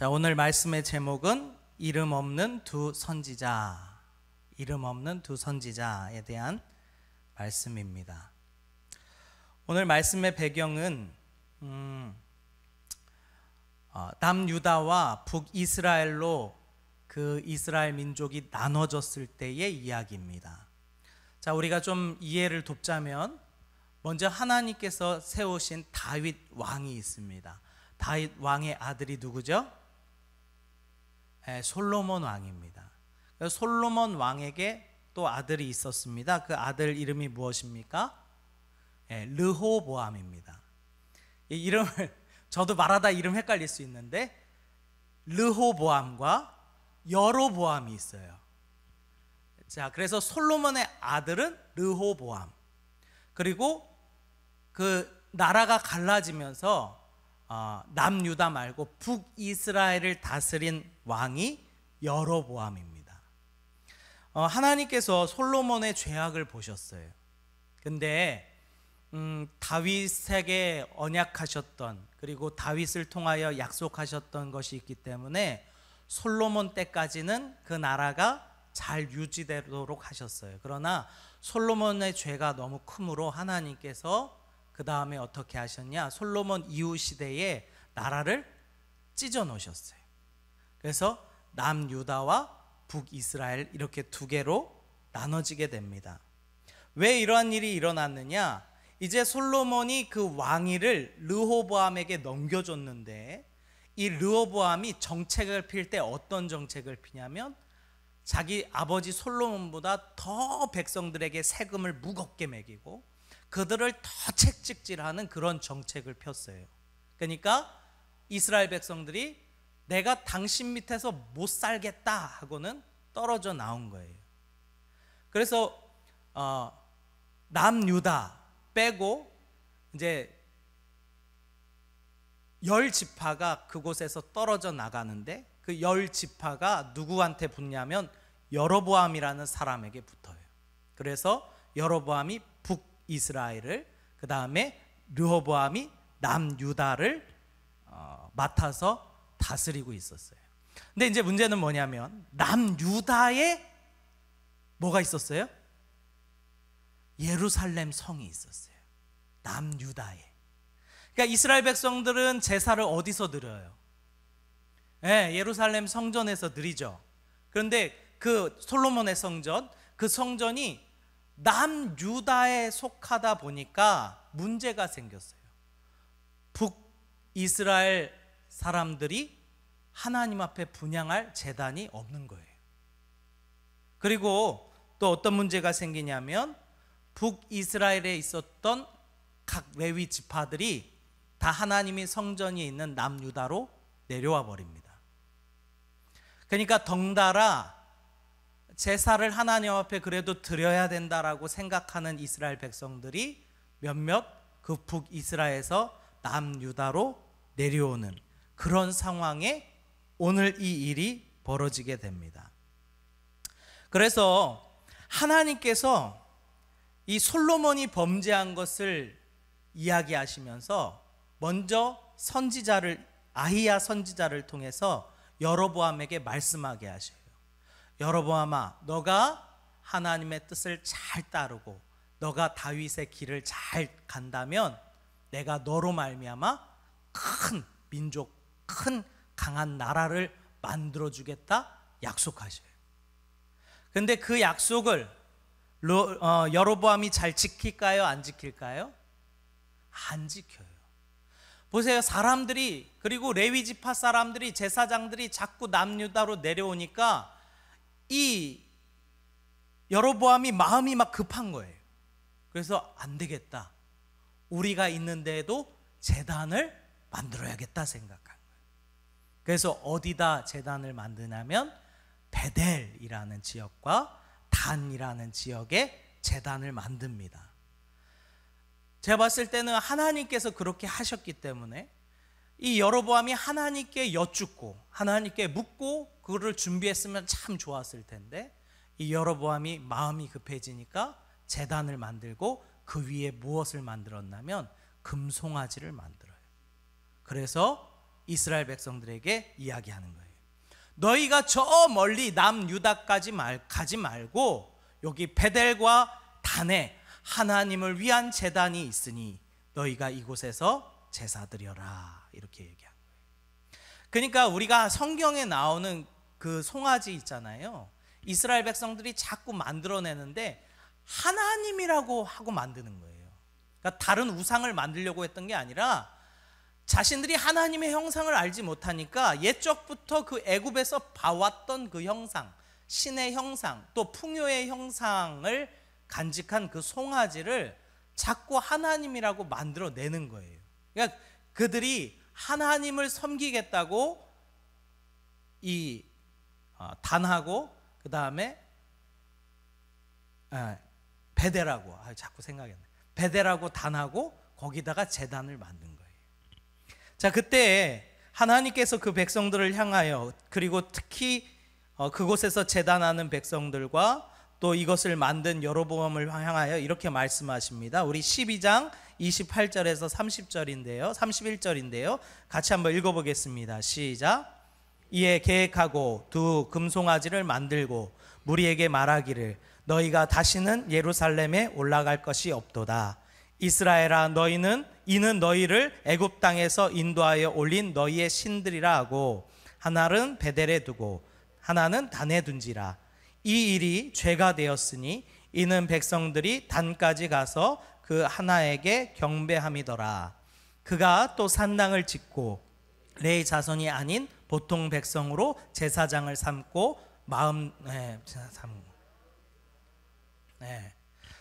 자, 오늘 말씀의 제목은 이름 없는 두 선지자, 이름 없는 두 선지자에 대한 말씀입니다. 오늘 말씀의 배경은 남유다와 북이스라엘로 그 이스라엘 민족이 나눠졌을 때의 이야기입니다. 자, 우리가 좀 이해를 돕자면 먼저 하나님께서 세우신 다윗 왕이 있습니다. 다윗 왕의 아들이 누구죠? 솔로몬 왕입니다. 솔로몬 왕에게 또 아들이 있었습니다. 그 아들 이름이 무엇입니까? 르호보암입니다. 이 이름을 저도 말하다 이름 헷갈릴 수 있는데 르호보암과 여로보암이 있어요. 자, 그래서 솔로몬의 아들은 르호보암. 그리고 그 나라가 갈라지면서 남유다 말고 북이스라엘을 다스린 왕이 여로보암입니다. 하나님께서 솔로몬의 죄악을 보셨어요. 근데 다윗에게 언약하셨던, 그리고 다윗을 통하여 약속하셨던 것이 있기 때문에 솔로몬 때까지는 그 나라가 잘 유지되도록 하셨어요. 그러나 솔로몬의 죄가 너무 크므로 하나님께서 그 다음에 어떻게 하셨냐? 솔로몬 이후 시대에 나라를 찢어 놓으셨어요. 그래서 남유다와 북이스라엘 이렇게 두 개로 나눠지게 됩니다. 왜 이러한 일이 일어났느냐? 이제 솔로몬이 그 왕위를 르호보암에게 넘겨줬는데, 이 르호보암이 정책을 필 때 어떤 정책을 피냐면 자기 아버지 솔로몬보다 더 백성들에게 세금을 무겁게 매기고 그들을 더 채찍질하는 그런 정책을 폈어요. 그러니까 이스라엘 백성들이 내가 당신 밑에서 못 살겠다 하고는 떨어져 나온 거예요. 그래서 남유다 빼고 이제 10지파가 그곳에서 떨어져 나가는데, 그 10지파가 누구한테 붙냐면 여로보암이라는 사람에게 붙어요. 그래서 여로보암이 북이스라엘을, 그 다음에 르호보암이 남유다를 맡아서 다스리고 있었어요. 근데 이제 문제는 뭐냐면 남유다에 뭐가 있었어요? 예루살렘 성이 있었어요. 남유다에. 그러니까 이스라엘 백성들은 제사를 어디서 드려요? 예루살렘 성전에서 드리죠. 그런데 그 솔로몬의 성전, 그 성전이 남유다에 속하다 보니까 문제가 생겼어요. 북이스라엘 사람들이 하나님 앞에 분향할 제단이 없는 거예요. 그리고 또 어떤 문제가 생기냐면 북이스라엘에 있었던 각 레위 지파들이 다 하나님이 성전이 있는 남유다로 내려와 버립니다. 그러니까 덩달아 제사를 하나님 앞에 그래도 드려야 된다라고 생각하는 이스라엘 백성들이 몇몇 그 북이스라엘에서 남유다로 내려오는 그런 상황에 오늘 이 일이 벌어지게 됩니다. 그래서 하나님께서 이 솔로몬이 범죄한 것을 이야기하시면서 먼저 선지자를, 아히야 선지자를 통해서 여로보암에게 말씀하게 하셔요. 여로보암아, 너가 하나님의 뜻을 잘 따르고 너가 다윗의 길을 잘 간다면 내가 너로 말미암아 큰 민족, 큰 강한 나라를 만들어주겠다 약속하셔요. 근데 그 약속을 여로보암이 잘 지킬까요? 안 지킬까요? 안 지켜요. 보세요. 사람들이, 그리고 레위 지파 사람들이, 제사장들이 자꾸 남유다로 내려오니까 이 여로보암이 마음이 막 급한 거예요. 그래서 안 되겠다, 우리가 있는 데에도 제단을 만들어야겠다 생각한 거예요. 그래서 어디다 제단을 만드냐면 베델이라는 지역과 단이라는 지역에 제단을 만듭니다. 제가 봤을 때는 하나님께서 그렇게 하셨기 때문에 이 여로보암이 하나님께 여쭙고 하나님께 묻고 그거를 준비했으면 참 좋았을 텐데, 이 여로보암이 마음이 급해지니까 제단을 만들고 그 위에 무엇을 만들었냐면 금송아지를 만들어요. 그래서 이스라엘 백성들에게 이야기하는 거예요. 너희가 저 멀리 남유다까지 가지 말고 여기 베델과 단에 하나님을 위한 제단이 있으니 너희가 이곳에서 제사 드려라, 이렇게 얘기한 거예요. 그러니까 우리가 성경에 나오는 그 송아지 있잖아요, 이스라엘 백성들이 자꾸 만들어내는데 하나님이라고 하고 만드는 거예요. 그러니까 다른 우상을 만들려고 했던 게 아니라 자신들이 하나님의 형상을 알지 못하니까 옛적부터 그 애굽에서 봐왔던 그 형상, 신의 형상, 또 풍요의 형상을 간직한 그 송아지를 자꾸 하나님이라고 만들어내는 거예요. 그러니까 그들이 하나님을 섬기겠다고 이 단하고 그 다음에 베델하고, 자꾸 생각이 안 나요. 베델하고 단하고 거기다가 제단을 만든 거예요. 자, 그때 하나님께서 그 백성들을 향하여, 그리고 특히 그곳에서 제단하는 백성들과 또 이것을 만든 여로보암을 향하여 이렇게 말씀하십니다. 우리 12장 28절에서 30절인데요, 31절인데요, 같이 한번 읽어보겠습니다. 시작. 이에 계획하고 두 금송아지를 만들고 무리에게 말하기를 너희가 다시는 예루살렘에 올라갈 것이 없도다. 이스라엘아, 이는 너희를 애굽 땅에서 인도하여 올린 너희의 신들이라 하고 하나는 베델에 두고 하나는 단에 둔지라. 이 일이 죄가 되었으니 이는 백성들이 단까지 가서 그 하나에게 경배함이더라. 그가 또 산당을 짓고 레위 자손이 아닌 보통 백성으로 제사장을 삼고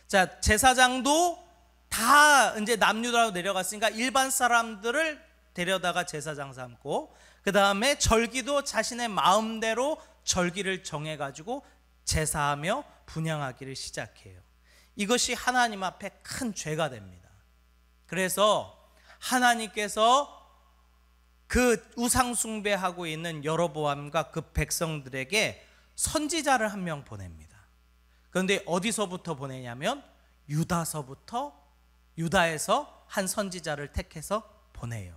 자, 제사장도 다 이제 남유다로 내려갔으니까 일반 사람들을 데려다가 제사장 삼고, 그 다음에 절기도 자신의 마음대로 절기를 정해가지고 제사하며 분향하기를 시작해요. 이것이 하나님 앞에 큰 죄가 됩니다. 그래서 하나님께서 그 우상 숭배하고 있는 여로보암과 그 백성들에게 선지자를 한 명 보냅니다. 그런데 어디서부터 보내냐면 유다에서 한 선지자를 택해서 보내요.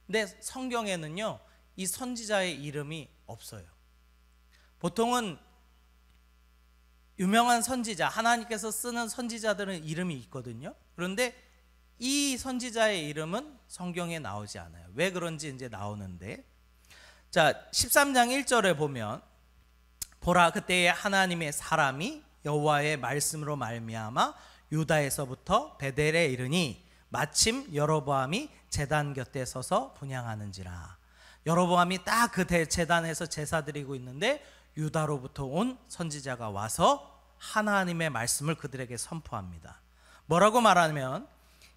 근데 성경에는요, 이 선지자의 이름이 없어요. 보통은 유명한 선지자, 하나님께서 쓰는 선지자들은 이름이 있거든요. 그런데 이 선지자의 이름은 성경에 나오지 않아요. 왜 그런지 이제 나오는데, 자, 13장 1절에 보면 보라, 그때에 하나님의 사람이 여호와의 말씀으로 말미암아 유다에서부터 베델에 이르니 마침 여로보암이 제단 곁에 서서 분향하는지라. 여로보암이 딱 그 제단에서 제사 드리고 있는데 유다로부터 온 선지자가 와서 하나님의 말씀을 그들에게 선포합니다. 뭐라고 말하면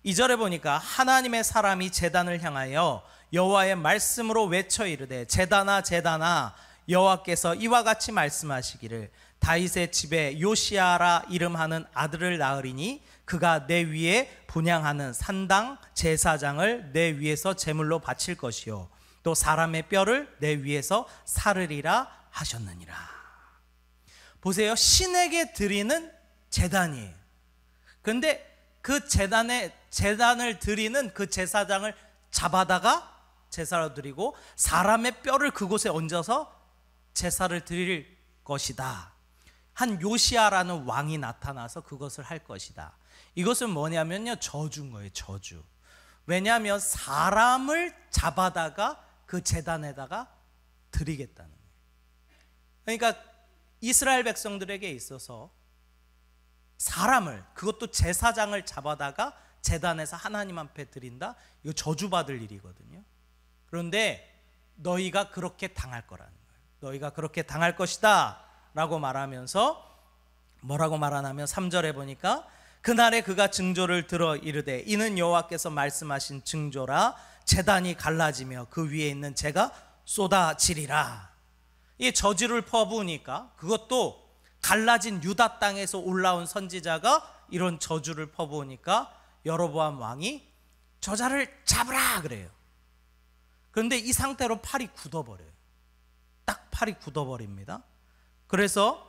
2절에 보니까 하나님의 사람이 제단을 향하여 여호와의 말씀으로 외쳐 이르되 제단아 제단아, 여호와께서 이와 같이 말씀하시기를 다윗의 집에 요시아라 이름하는 아들을 낳으리니 그가 내 위에 분향하는 산당 제사장을 내 위에서 제물로 바칠 것이요 또 사람의 뼈를 내 위에서 사르리라 하셨느니라. 보세요, 신에게 드리는 제단이에요. 그런데 그 제단을 드리는 그 제사장을 잡아다가 제사로 드리고 사람의 뼈를 그곳에 얹어서 제사를 드릴 것이다. 한 요시아라는 왕이 나타나서 그것을 할 것이다. 이것은 뭐냐면요, 저주인 거예요, 저주. 왜냐하면 사람을 잡아다가 그 제단에다가 드리겠다는 거예요. 그러니까 이스라엘 백성들에게 있어서 사람을, 그것도 제사장을 잡아다가 제단에서 하나님 앞에 드린다, 이거 저주받을 일이거든요. 그런데 너희가 그렇게 당할 거라는 거예요. 너희가 그렇게 당할 것이다 라고 말하면서 뭐라고 말하냐면 3절에 보니까 그날에 그가 징조를 들어 이르되 이는 여호와께서 말씀하신 징조라. 제단이 갈라지며 그 위에 있는 재가 쏟아지리라. 이 저주를 퍼부으니까, 그것도 갈라진 유다 땅에서 올라온 선지자가 이런 저주를 퍼부으니까 여로보암 왕이 저자를 잡으라 그래요. 그런데 이 상태로 팔이 굳어버려요. 딱 팔이 굳어버립니다. 그래서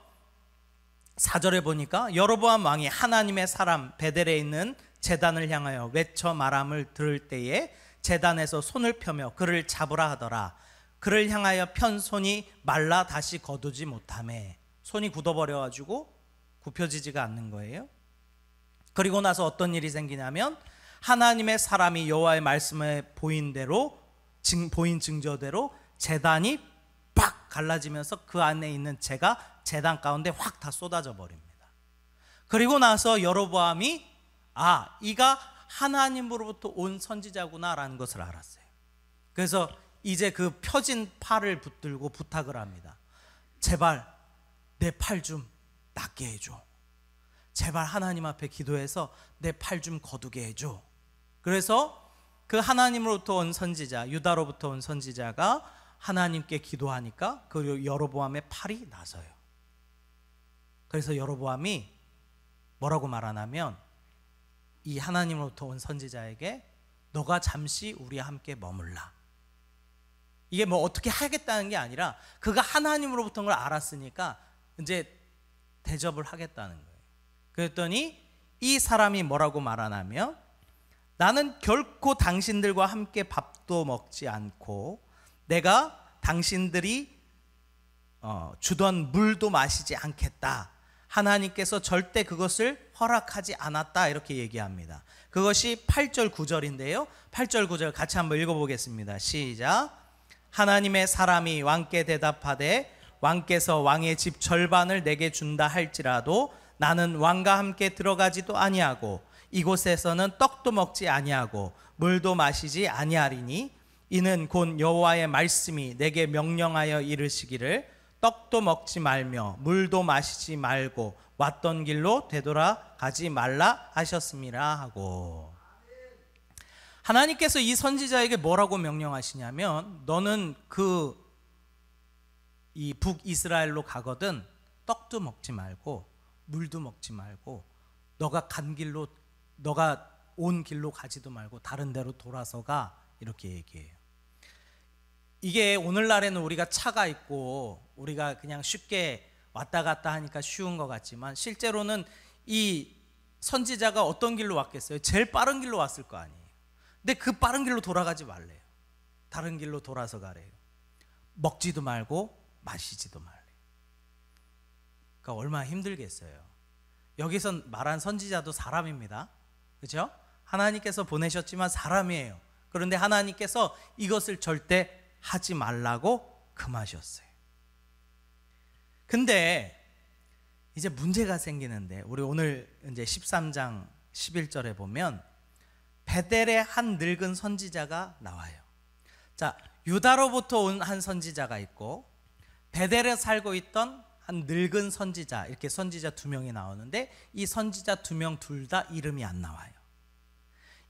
4절에 보니까 여로보암 왕이 하나님의 사람 베델에 있는 제단을 향하여 외쳐 말함을 들을 때에 제단에서 손을 펴며 그를 잡으라 하더라. 그를 향하여 편 손이 말라 다시 거두지 못하매. 손이 굳어버려가지고 굽혀지지가 않는 거예요. 그리고 나서 어떤 일이 생기냐면 하나님의 사람이 여호와의 말씀에 보인 증거대로 제단이 팍 갈라지면서 그 안에 있는 재가 제단 가운데 확 다 쏟아져 버립니다. 그리고 나서 여로보암이 이가 하나님으로부터 온 선지자구나라는 것을 알았어요. 그래서 이제 그 펴진 팔을 붙들고 부탁을 합니다. 제발 내 팔 좀 낫게 해줘. 제발 하나님 앞에 기도해서 내 팔 좀 거두게 해줘. 그래서 그 하나님으로부터 온 선지자, 유다로부터 온 선지자가 하나님께 기도하니까 그 여로보암의 팔이 나서요. 그래서 여로보암이 뭐라고 말하냐면 이 하나님으로부터 온 선지자에게 너가 잠시 우리와 함께 머물라. 이게 뭐 어떻게 하겠다는 게 아니라 그가 하나님으로부터 걸 알았으니까 이제 대접을 하겠다는 거예요. 그랬더니 이 사람이 뭐라고 말하냐면 나는 결코 당신들과 함께 밥도 먹지 않고 내가 당신들이 주던 물도 마시지 않겠다. 하나님께서 절대 그것을 허락하지 않았다. 이렇게 얘기합니다. 그것이 8절 9절인데요 8절 9절 같이 한번 읽어보겠습니다. 시작. 하나님의 사람이 왕께 대답하되 왕께서 왕의 집 절반을 내게 준다 할지라도 나는 왕과 함께 들어가지도 아니하고 이곳에서는 떡도 먹지 아니하고 물도 마시지 아니하리니 이는 곧 여호와의 말씀이 내게 명령하여 이르시기를 떡도 먹지 말며 물도 마시지 말고 왔던 길로 되돌아가지 말라 하셨음이라 하고. 하나님께서 이 선지자에게 뭐라고 명령하시냐면 너는 이 북이스라엘로 가거든 떡도 먹지 말고 물도 먹지 말고 너가 온 길로 가지도 말고 다른 데로 돌아서 가. 이렇게 얘기해요. 이게 오늘날에는 우리가 차가 있고 우리가 그냥 쉽게 왔다 갔다 하니까 쉬운 것 같지만 실제로는 이 선지자가 어떤 길로 왔겠어요? 제일 빠른 길로 왔을 거 아니에요. 근데 그 빠른 길로 돌아가지 말래요. 다른 길로 돌아서 가래요. 먹지도 말고 마시지도 말래요. 그러니까 얼마나 힘들겠어요. 여기서 말한 선지자도 사람입니다. 그렇죠? 하나님께서 보내셨지만 사람이에요. 그런데 하나님께서 이것을 절대 하지 말라고 금하셨어요. 근데 이제 문제가 생기는데 우리 오늘 이제 13장 11절에 보면 베델의 한 늙은 선지자가 나와요. 자, 유다로부터 온 한 선지자가 있고 베델에 살고 있던 한 늙은 선지자, 이렇게 선지자 2명이 나오는데 이 선지자 2명 둘 다 이름이 안 나와요.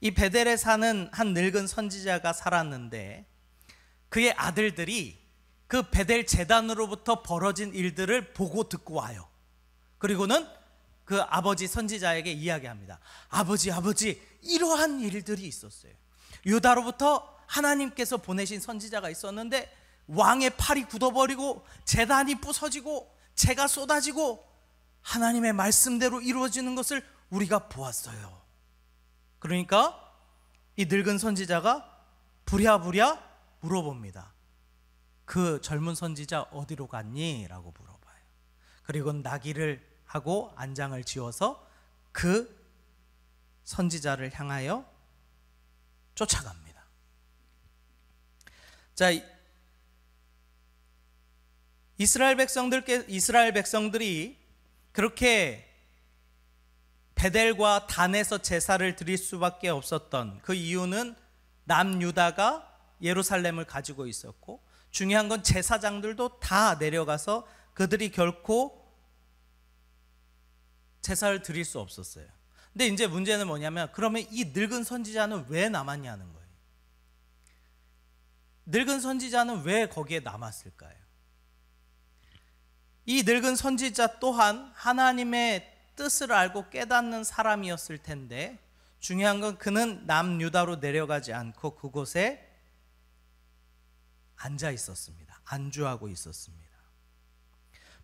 이 베델에 사는 한 늙은 선지자가 살았는데 그의 아들들이 그 베델 제단으로부터 벌어진 일들을 보고 듣고 와요. 그리고는 그 아버지 선지자에게 이야기합니다. 아버지 이러한 일들이 있었어요. 유다로부터 하나님께서 보내신 선지자가 있었는데 왕의 팔이 굳어버리고 제단이 부서지고 재가 쏟아지고 하나님의 말씀대로 이루어지는 것을 우리가 보았어요. 그러니까 이 늙은 선지자가 부랴부랴 물어봅니다. 그 젊은 선지자 어디로 갔니? 라고 물어봐요. 그리고 나귀를 하고 안장을 지어서 그 선지자를 향하여 쫓아갑니다. 자, 이스라엘 백성들이 그렇게 베델과 단에서 제사를 드릴 수밖에 없었던 그 이유는 남유다가 예루살렘을 가지고 있었고 중요한 건 제사장들도 다 내려가서 그들이 결코 제사를 드릴 수 없었어요. 근데 이제 문제는 뭐냐면 그러면 이 늙은 선지자는 왜 남았냐는 거예요. 늙은 선지자는 왜 거기에 남았을까요? 이 늙은 선지자 또한 하나님의 뜻을 알고 깨닫는 사람이었을 텐데 중요한 건 그는 남유다로 내려가지 않고 그곳에 앉아 있었습니다. 안주하고 있었습니다.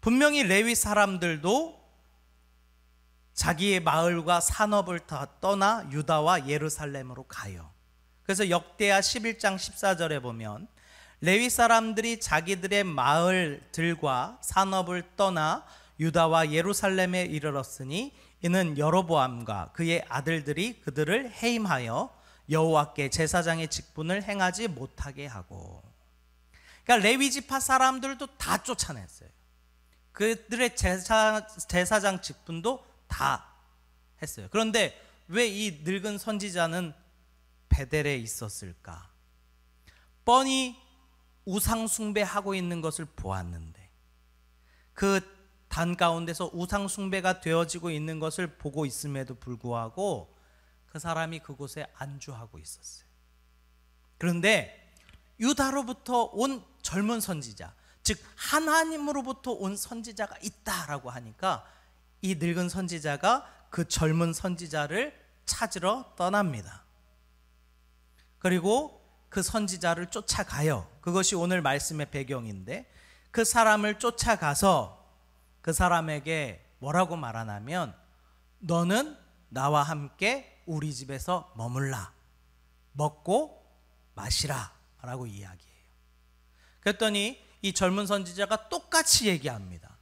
분명히 레위 사람들도 자기의 마을과 산업을 다 떠나 유다와 예루살렘으로 가요. 그래서 역대하 11장 14절에 보면 레위 사람들이 자기들의 마을들과 산업을 떠나 유다와 예루살렘에 이르렀으니 이는 여로보암과 그의 아들들이 그들을 해임하여 여호와께 제사장의 직분을 행하지 못하게 하고. 그러니까 레위 지파 사람들도 다 쫓아냈어요. 그들의 제사장 직분도 다 했어요. 그런데 왜 이 늙은 선지자는 베델에 있었을까? 뻔히 우상 숭배하고 있는 것을 보았는데, 그 단 가운데서 우상 숭배가 되어지고 있는 것을 보고 있음에도 불구하고 그 사람이 그곳에 안주하고 있었어요. 그런데 유다로부터 온 젊은 선지자, 즉 하나님으로부터 온 선지자가 있다라고 하니까 이 늙은 선지자가 그 젊은 선지자를 찾으러 떠납니다. 그리고 그 선지자를 쫓아가요. 그것이 오늘 말씀의 배경인데, 그 사람을 쫓아가서 그 사람에게 뭐라고 말하냐면 너는 나와 함께 우리 집에서 머물라, 먹고 마시라 라고 이야기해요. 그랬더니 이 젊은 선지자가 똑같이 얘기합니다.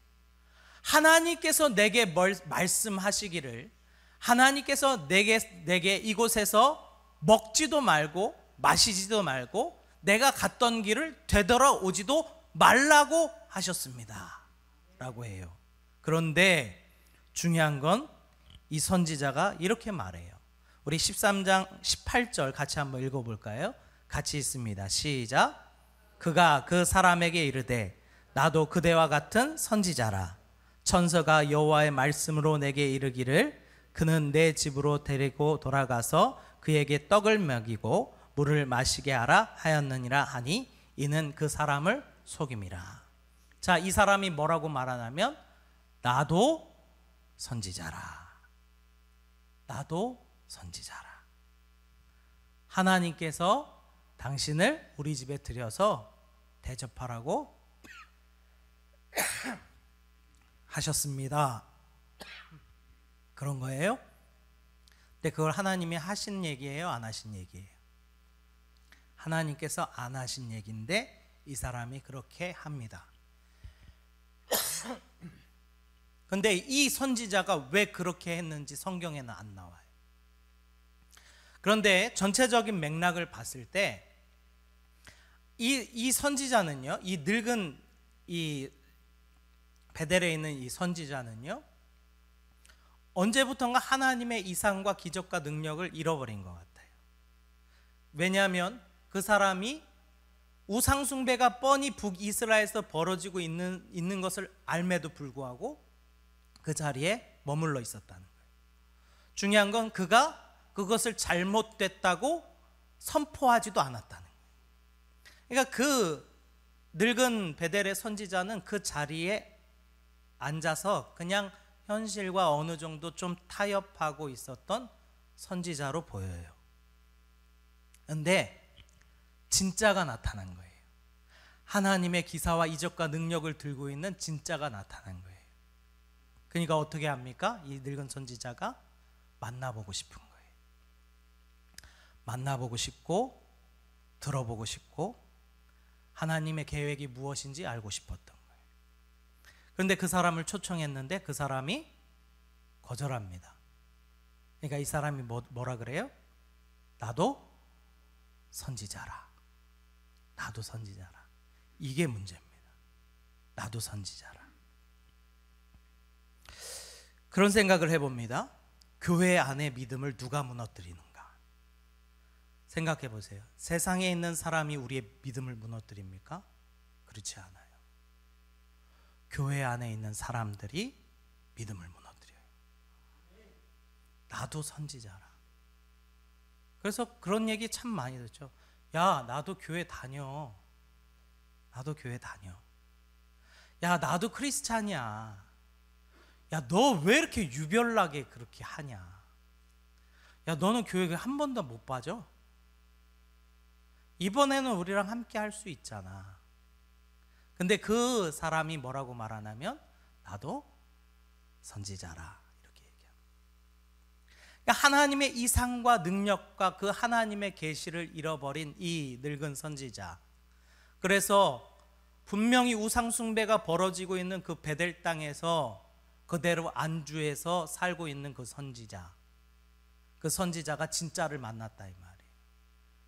하나님께서 내게 말씀하시기를, 하나님께서 내게 이곳에서 먹지도 말고 마시지도 말고 내가 갔던 길을 되돌아오지도 말라고 하셨습니다 라고 해요. 그런데 중요한 건 이 선지자가 이렇게 말해요. 우리 13장 18절 같이 한번 읽어볼까요? 같이 있습니다. 시작. 그가 그 사람에게 이르되 나도 그대와 같은 선지자라. 천사가 여호와의 말씀으로 내게 이르기를 그는 내 집으로 데리고 돌아가서 그에게 떡을 먹이고 물을 마시게 하라 하였느니라 하니 이는 그 사람을 속임이라. 자, 이 사람이 뭐라고 말하냐면 나도 선지자라. 나도 선지자라. 하나님께서 당신을 우리 집에 들여서 대접하라고 하셨습니다. 그런 거예요? 근데 그걸 하나님이 하신 얘기예요? 안 하신 얘기예요? 하나님께서 안 하신 얘기인데 이 사람이 그렇게 합니다. 근데 이 선지자가 왜 그렇게 했는지 성경에는 안 나와요. 그런데 전체적인 맥락을 봤을 때 이 선지자는요, 이 늙은 이 베델에 있는 이 선지자는요, 언제부턴가 하나님의 이상과 기적과 능력을 잃어버린 것 같아요. 왜냐하면 그 사람이 우상숭배가 뻔히 북이스라엘에서 벌어지고 있는 것을 알매도 불구하고 그 자리에 머물러 있었다는 거예요. 중요한 건 그가 그것을 잘못됐다고 선포하지도 않았다는 거예요. 그러니까 그 늙은 베델의 선지자는 그 자리에 앉아서 그냥 현실과 어느 정도 좀 타협하고 있었던 선지자로 보여요. 그런데 진짜가 나타난 거예요. 하나님의 기사와 이적과 능력을 들고 있는 진짜가 나타난 거예요. 그러니까 어떻게 합니까? 이 늙은 선지자가 만나보고 싶은 거예요. 만나보고 싶고 들어보고 싶고 하나님의 계획이 무엇인지 알고 싶었던 거예요. 그런데 그 사람을 초청했는데 그 사람이 거절합니다. 그러니까 이 사람이 뭐라 그래요? 나도 선지자라. 나도 선지자라. 이게 문제입니다. 나도 선지자라. 그런 생각을 해봅니다. 교회 안에 믿음을 누가 무너뜨리는가? 생각해 보세요. 세상에 있는 사람이 우리의 믿음을 무너뜨립니까? 그렇지 않아요. 교회 안에 있는 사람들이 믿음을 무너뜨려요. 나도 선지자라. 그래서 그런 얘기 참 많이 듣죠. 야, 나도 교회 다녀. 나도 교회 다녀. 야, 나도 크리스찬이야. 야, 너 왜 이렇게 유별나게 그렇게 하냐? 야, 너는 교회 한 번도 못 빠져? 이번에는 우리랑 함께 할 수 있잖아. 근데 그 사람이 뭐라고 말하냐면 나도 선지자라 이렇게 얘기합니다. 그러니까 하나님의 이상과 능력과 그 하나님의 계시를 잃어버린 이 늙은 선지자. 그래서 분명히 우상 숭배가 벌어지고 있는 그 베델 땅에서 그대로 안주해서 살고 있는 그 선지자. 그 선지자가 진짜를 만났다 이 말이에요.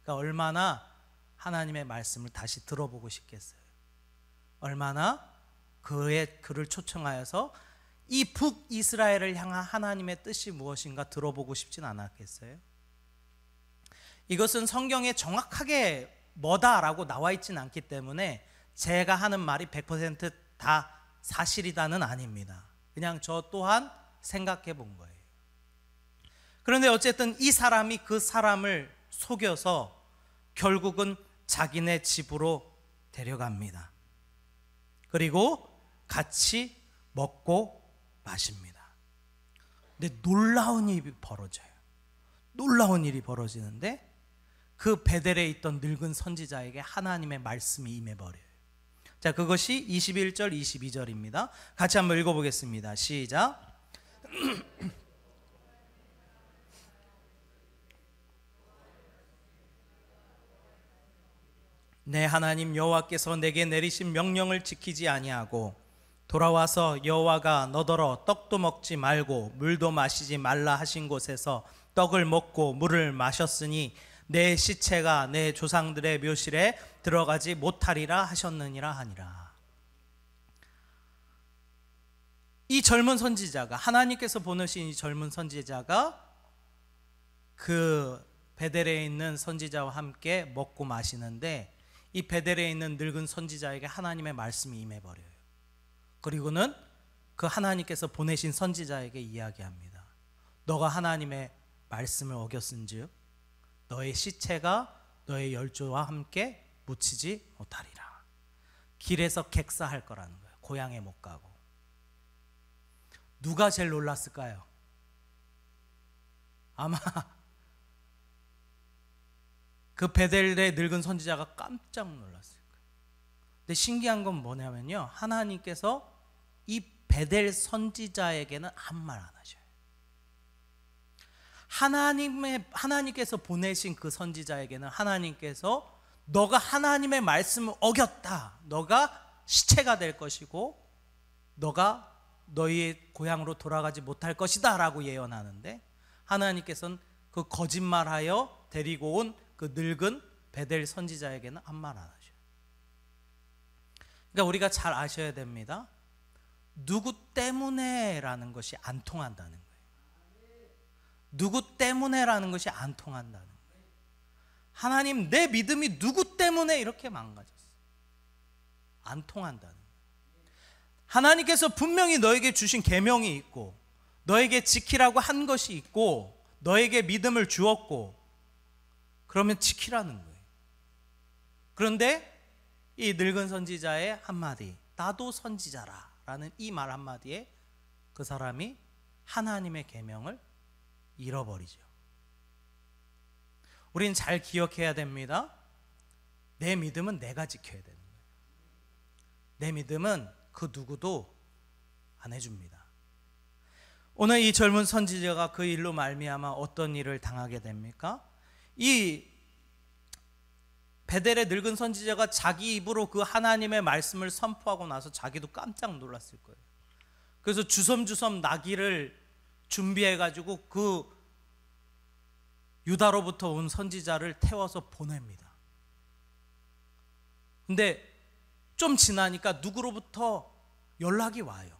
그러니까 얼마나 하나님의 말씀을 다시 들어보고 싶겠어요. 얼마나 그를 초청하여서 이 북이스라엘을 향한 하나님의 뜻이 무엇인가 들어보고 싶진 않았겠어요? 이것은 성경에 정확하게 뭐다라고 나와 있진 않기 때문에 제가 하는 말이 100% 사실이다는 아닙니다. 그냥 저 또한 생각해 본 거예요. 그런데 어쨌든 이 사람이 그 사람을 속여서 결국은 자기네 집으로 데려갑니다. 그리고 같이 먹고 마십니다. 근데 놀라운 일이 벌어져요. 놀라운 일이 벌어지는데 그 베델에 있던 늙은 선지자에게 하나님의 말씀이 임해버려요. 자, 그것이 21절 22절입니다 같이 한번 읽어보겠습니다. 시작. 내 하나님 여호와께서 내게 내리신 명령을 지키지 아니하고 돌아와서 여호와가 너더러 떡도 먹지 말고 물도 마시지 말라 하신 곳에서 떡을 먹고 물을 마셨으니 내 시체가 내 조상들의 묘실에 들어가지 못하리라 하셨느니라 하니라. 이 젊은 선지자가, 하나님께서 보내신 이 젊은 선지자가 그 베델에 있는 선지자와 함께 먹고 마시는데 이 베델에 있는 늙은 선지자에게 하나님의 말씀이 임해버려요. 그리고는 그 하나님께서 보내신 선지자에게 이야기합니다. 너가 하나님의 말씀을 어겼은즉 너의 시체가 너의 열조와 함께 묻히지 못하리라. 길에서 객사할 거라는 거예요. 고향에 못 가고. 누가 제일 놀랐을까요? 아마 그 베델의 늙은 선지자가 깜짝 놀랐을 거예요. 근데 신기한 건 뭐냐면요, 하나님께서 이 베델 선지자에게는 아무 말 안 하셔요. 하나님께서 보내신 그 선지자에게는 하나님께서 너가 하나님의 말씀을 어겼다, 너가 시체가 될 것이고 너가 너희의 고향으로 돌아가지 못할 것이다 라고 예언하는데, 하나님께서는 그 거짓말하여 데리고 온 그 늙은 베델 선지자에게는 아무 말 안 하셔요. 그러니까 우리가 잘 아셔야 됩니다. 누구 때문에 라는 것이 안 통한다는 거예요. 누구 때문에 라는 것이 안 통한다는 거예요. 하나님, 내 믿음이 누구 때문에 이렇게 망가졌어? 안 통한다는 거예요. 하나님께서 분명히 너에게 주신 계명이 있고 너에게 지키라고 한 것이 있고 너에게 믿음을 주었고 그러면 지키라는 거예요. 그런데 이 늙은 선지자의 한마디, 나도 선지자라 라는 이 말 한마디에 그 사람이 하나님의 계명을 잃어버리죠. 우린 잘 기억해야 됩니다. 내 믿음은 내가 지켜야 되는 거예요. 내 믿음은 그 누구도 안 해줍니다. 오늘 이 젊은 선지자가 그 일로 말미암아 어떤 일을 당하게 됩니까? 이 베델의 늙은 선지자가 자기 입으로 그 하나님의 말씀을 선포하고 나서 자기도 깜짝 놀랐을 거예요. 그래서 주섬주섬 나귀를 준비해가지고 그 유다로부터 온 선지자를 태워서 보냅니다. 근데 좀 지나니까 누구로부터 연락이 와요.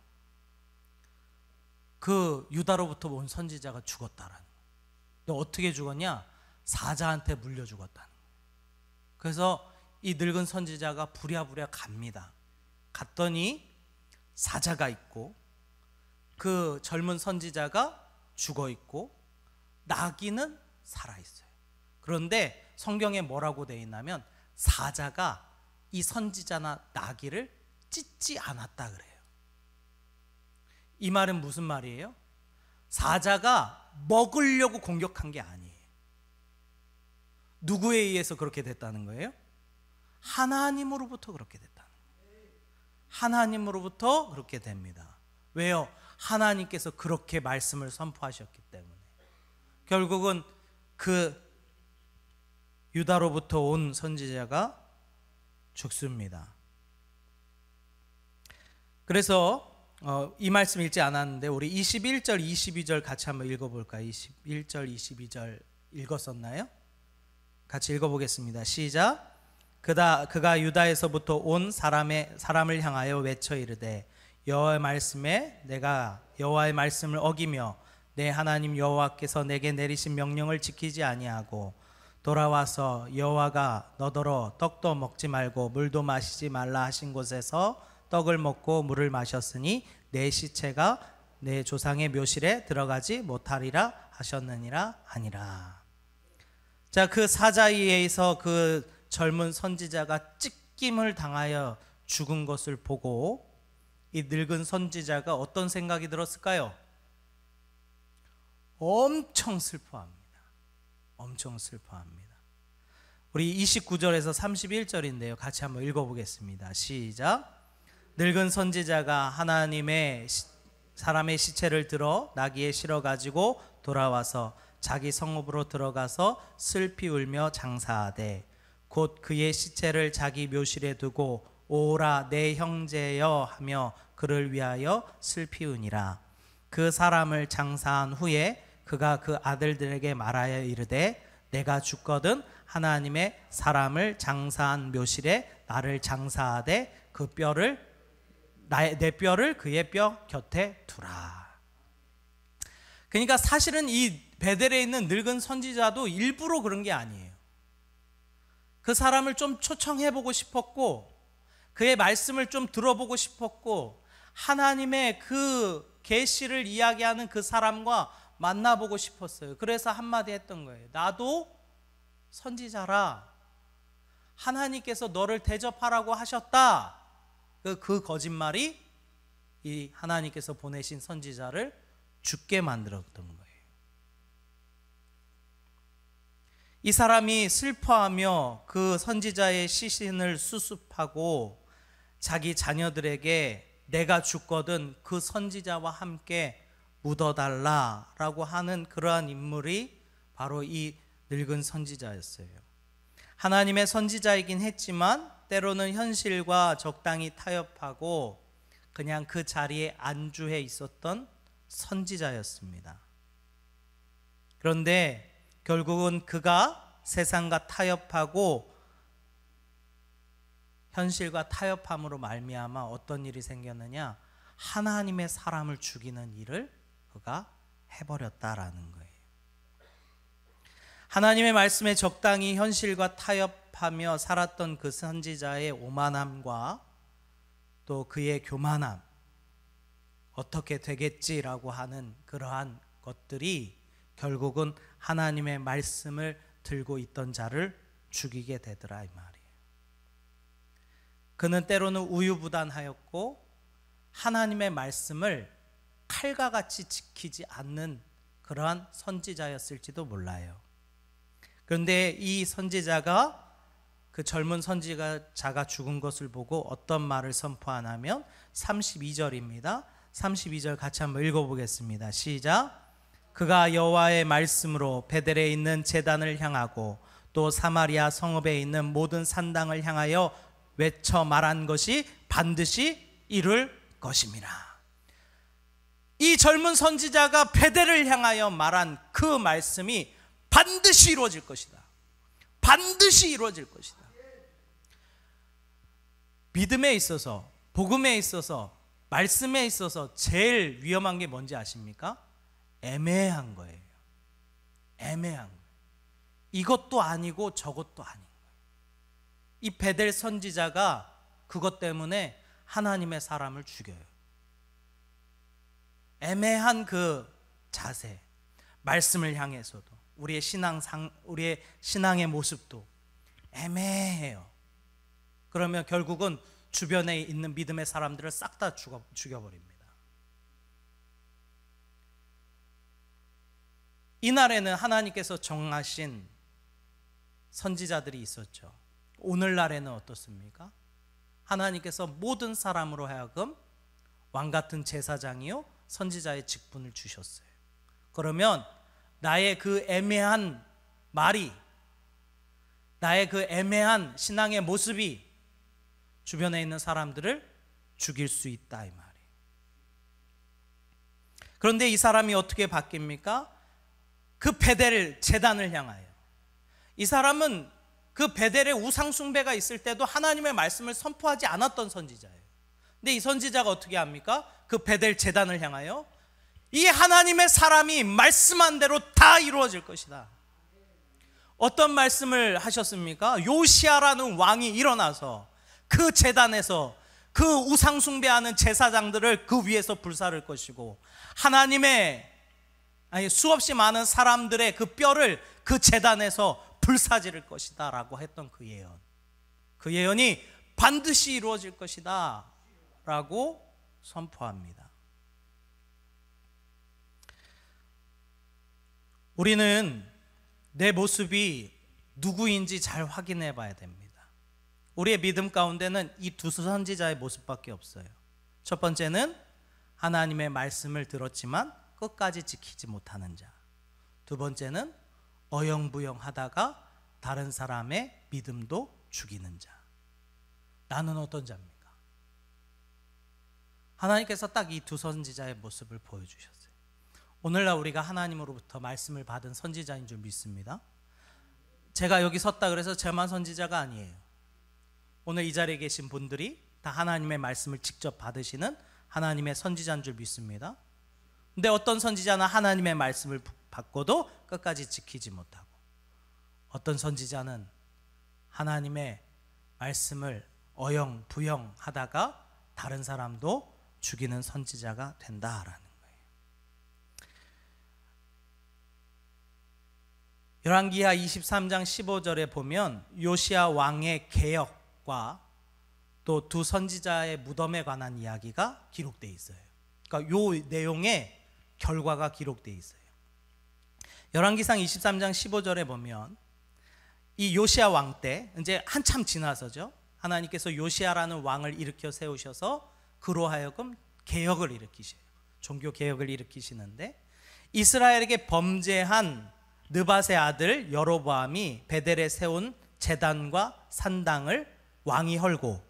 그 유다로부터 온 선지자가 죽었다라는 거예요. 너 어떻게 죽었냐? 사자한테 물려 죽었다는 거예요. 그래서 이 늙은 선지자가 부랴부랴 갑니다. 갔더니 사자가 있고 그 젊은 선지자가 죽어 있고 나귀는 살아 있어요. 그런데 성경에 뭐라고 되어 있냐면 사자가 이 선지자나 나귀를 찢지 않았다 그래요. 이 말은 무슨 말이에요? 사자가 먹으려고 공격한 게 아니에요. 누구에 의해서 그렇게 됐다는 거예요? 하나님으로부터 그렇게 됐다는 거예요. 하나님으로부터 그렇게 됩니다. 왜요? 하나님께서 그렇게 말씀을 선포하셨기 때문에. 결국은 그 유다로부터 온 선지자가 죽습니다. 그래서 이 말씀 읽지 않았는데 우리 21절 22절 같이 한번 읽어볼까요? 21절 22절 읽었었나요? 같이 읽어보겠습니다. 시작. 그가 유다에서부터 온 사람을 향하여 외쳐 이르되 여호와의 말씀에 내가 여호와의 말씀을 어기며 내 하나님 여호와께서 내게 내리신 명령을 지키지 아니하고 돌아와서 여호와가 너더러 떡도 먹지 말고 물도 마시지 말라 하신 곳에서 떡을 먹고 물을 마셨으니 내 시체가 내 조상의 묘실에 들어가지 못하리라 하셨느니라 하니라. 자, 그 사자이에서 그 젊은 선지자가 찢김을 당하여 죽은 것을 보고 이 늙은 선지자가 어떤 생각이 들었을까요? 엄청 슬퍼합니다. 엄청 슬퍼합니다. 우리 29절에서 31절인데요. 같이 한번 읽어보겠습니다. 시작. 늙은 선지자가 하나님의 사람의 시체를 들어 나귀에 실어 가지고 돌아와서 자기 성읍으로 들어가서 슬피 울며 장사하되 곧 그의 시체를 자기 묘실에 두고 오라 내 형제여 하며 그를 위하여 슬피 우니라. 그 사람을 장사한 후에 그가 그 아들들에게 말하여 이르되 내가 죽거든 하나님의 사람을 장사한 묘실에 나를 장사하되 그 뼈를 내 뼈를 그의 뼈 곁에 두라. 그러니까 사실은 이 베델에 있는 늙은 선지자도 일부러 그런 게 아니에요. 그 사람을 좀 초청해보고 싶었고 그의 말씀을 좀 들어보고 싶었고 하나님의 그 계시를 이야기하는 그 사람과 만나보고 싶었어요. 그래서 한마디 했던 거예요. 나도 선지자라. 하나님께서 너를 대접하라고 하셨다. 그 거짓말이 이 하나님께서 보내신 선지자를 죽게 만들었던 거예요. 이 사람이 슬퍼하며 그 선지자의 시신을 수습하고 자기 자녀들에게 내가 죽거든 그 선지자와 함께 묻어달라라고 하는 그러한 인물이 바로 이 늙은 선지자였어요. 하나님의 선지자이긴 했지만 때로는 현실과 적당히 타협하고 그냥 그 자리에 안주해 있었던 선지자였습니다. 그런데 결국은 그가 세상과 타협하고 현실과 타협함으로 말미암아 어떤 일이 생겼느냐? 하나님의 사람을 죽이는 일을 그가 해버렸다라는 거예요. 하나님의 말씀에 적당히 현실과 타협하며 살았던 그 선지자의 오만함과 또 그의 교만함, 어떻게 되겠지라고 하는 그러한 것들이 결국은 하나님의 말씀을 들고 있던 자를 죽이게 되더라 이 말이에요. 그는 때로는 우유부단하였고 하나님의 말씀을 칼과 같이 지키지 않는 그러한 선지자였을지도 몰라요. 그런데 이 선지자가 그 젊은 선지자가 죽은 것을 보고 어떤 말을 선포하냐면 32절입니다. 32절 같이 한번 읽어보겠습니다. 시작. 그가 여호와의 말씀으로 베델에 있는 제단을 향하고 또 사마리아 성읍에 있는 모든 산당을 향하여 외쳐 말한 것이 반드시 이룰 것임이라. 이 젊은 선지자가 베델을 향하여 말한 그 말씀이 반드시 이루어질 것이다. 반드시 이루어질 것이다. 믿음에 있어서, 복음에 있어서, 말씀에 있어서 제일 위험한 게 뭔지 아십니까? 애매한 거예요. 애매한 거예요. 이것도 아니고 저것도 아닌 거예요. 이 베델 선지자가 그것 때문에 하나님의 사람을 죽여요. 애매한 그 자세, 말씀을 향해서도 우리의 신앙의 모습도 애매해요. 그러면 결국은 주변에 있는 믿음의 사람들을 싹 다 죽여버립니다. 이날에는 하나님께서 정하신 선지자들이 있었죠. 오늘날에는 어떻습니까? 하나님께서 모든 사람으로 하여금 왕같은 제사장이요 선지자의 직분을 주셨어요. 그러면 나의 그 애매한 말이, 나의 그 애매한 신앙의 모습이 주변에 있는 사람들을 죽일 수 있다, 이 말이에요. 그런데 이 사람이 어떻게 바뀝니까? 그 베델 제단을 향하여. 이 사람은 그 베델의 우상 숭배가 있을 때도 하나님의 말씀을 선포하지 않았던 선지자예요. 근데 이 선지자가 어떻게 합니까? 그 베델 제단을 향하여 이 하나님의 사람이 말씀한 대로 다 이루어질 것이다. 어떤 말씀을 하셨습니까? 요시아라는 왕이 일어나서 그 제단에서 그 우상 숭배하는 제사장들을 그 위에서 불사를 것이고, 하나님의 수없이 많은 사람들의 그 뼈를 그 제단에서 불사지를 것이다 라고 했던 그 예언, 그 예언이 반드시 이루어질 것이다 라고 선포합니다. 우리는 내 모습이 누구인지 잘 확인해 봐야 됩니다. 우리의 믿음 가운데는 이 두 선지자의 모습밖에 없어요. 첫 번째는 하나님의 말씀을 들었지만 끝까지 지키지 못하는 자. 두 번째는 어영부영하다가 다른 사람의 믿음도 죽이는 자. 나는 어떤 자입니까? 하나님께서 딱 이 두 선지자의 모습을 보여주셨어요. 오늘날 우리가 하나님으로부터 말씀을 받은 선지자인 줄 믿습니다. 제가 여기 섰다 그래서 저만 선지자가 아니에요. 오늘 이 자리에 계신 분들이 다 하나님의 말씀을 직접 받으시는 하나님의 선지자인 줄 믿습니다. 근데 어떤 선지자는 하나님의 말씀을 받고도 끝까지 지키지 못하고, 어떤 선지자는 하나님의 말씀을 어영부영하다가 다른 사람도 죽이는 선지자가 된다라는 거예요. 열왕기하 23장 15절에 보면 요시야 왕의 개혁과 또 두 선지자의 무덤에 관한 이야기가 기록되어 있어요. 그러니까 이 내용의 결과가 기록되어 있어요. 열왕기상 23장 15절에 보면 이 요시야 왕 때, 이제 한참 지나서죠, 하나님께서 요시야라는 왕을 일으켜 세우셔서 그로 하여금 개혁을 일으키셔요. 종교 개혁을 일으키시는데, 이스라엘에게 범죄한 느밧의 아들 여로보암이 베델에 세운 제단과 산당을 왕이 헐고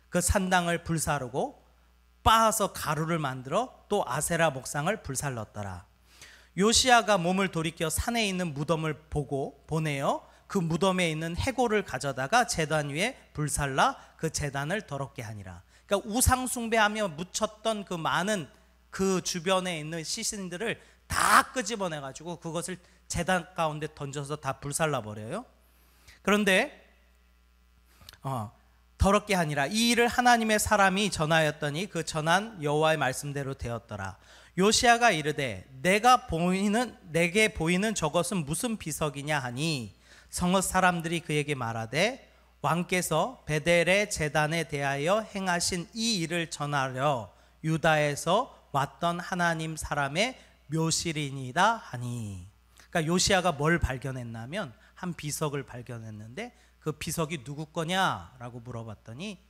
그 산당을 불사르고 빻아서 가루를 만들어 또 아세라 목상을 불살렀더라. 요시야가 몸을 돌이켜 산에 있는 무덤을 보내어 그 무덤에 있는 해골을 가져다가 제단 위에 불살라 그 제단을 더럽게 하니라. 그러니까 우상 숭배하며 묻혔던 그 많은 그 주변에 있는 시신들을 다 끄집어내 가지고 그것을 제단 가운데 던져서 다 불살라 버려요. 그런데 더럽게 하니라. 이 일을 하나님의 사람이 전하였더니 그 전한 여호와의 말씀대로 되었더라. 요시야가 이르되 내게 보이는 저것은 무슨 비석이냐 하니, 성읍 사람들이 그에게 말하되 왕께서 베델의 제단에 대하여 행하신 이 일을 전하려 유다에서 왔던 하나님 사람의 묘실이니이다 하니. 그러니까 요시야가 뭘 발견했냐면 한 비석을 발견했는데, 그 비석이 누구 거냐라고 물어봤더니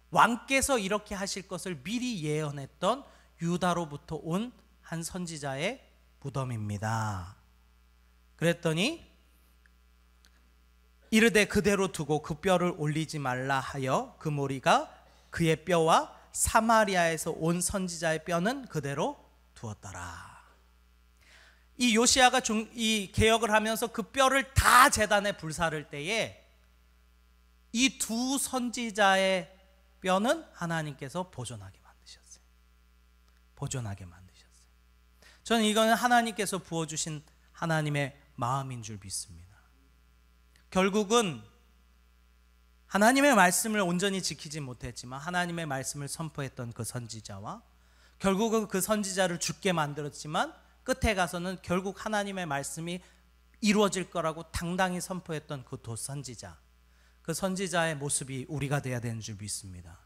왕께서 이렇게 하실 것을 미리 예언했던 유다로부터 온 한 선지자의 무덤입니다. 그랬더니 이르되 그대로 두고 그 뼈를 올리지 말라 하여 그 무리가 그의 뼈와 사마리아에서 온 선지자의 뼈는 그대로 두었더라. 이 요시야가 이 개혁을 하면서 그 뼈를 다 제단에 불사를 때에 이 두 선지자의 뼈는 하나님께서 보존하게 만드셨어요. 보존하게 만드셨어요. 저는 이거는 하나님께서 부어주신 하나님의 마음인 줄 믿습니다. 결국은 하나님의 말씀을 온전히 지키지 못했지만 하나님의 말씀을 선포했던 그 선지자와, 결국은 그 선지자를 죽게 만들었지만 끝에 가서는 결국 하나님의 말씀이 이루어질 거라고 당당히 선포했던 그 두 선지자, 그 선지자의 모습이 우리가 돼야 되는 줄 믿습니다.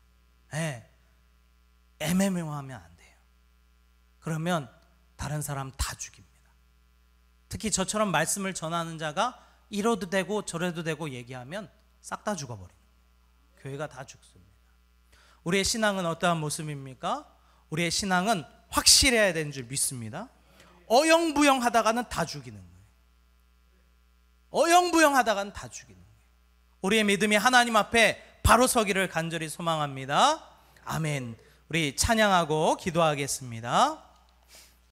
애매모호하면 안 돼요. 그러면 다른 사람 다 죽입니다. 특히 저처럼 말씀을 전하는 자가 이러도 되고 저래도 되고 얘기하면 싹 다 죽어버립니다. 교회가 다 죽습니다. 우리의 신앙은 어떠한 모습입니까? 우리의 신앙은 확실해야 되는 줄 믿습니다. 어영부영 하다가는 다 죽이는 거예요. 어영부영하다간 다 죽이는 거예요. 우리의 믿음이 하나님 앞에 바로 서기를 간절히 소망합니다. 아멘. 우리 찬양하고 기도하겠습니다.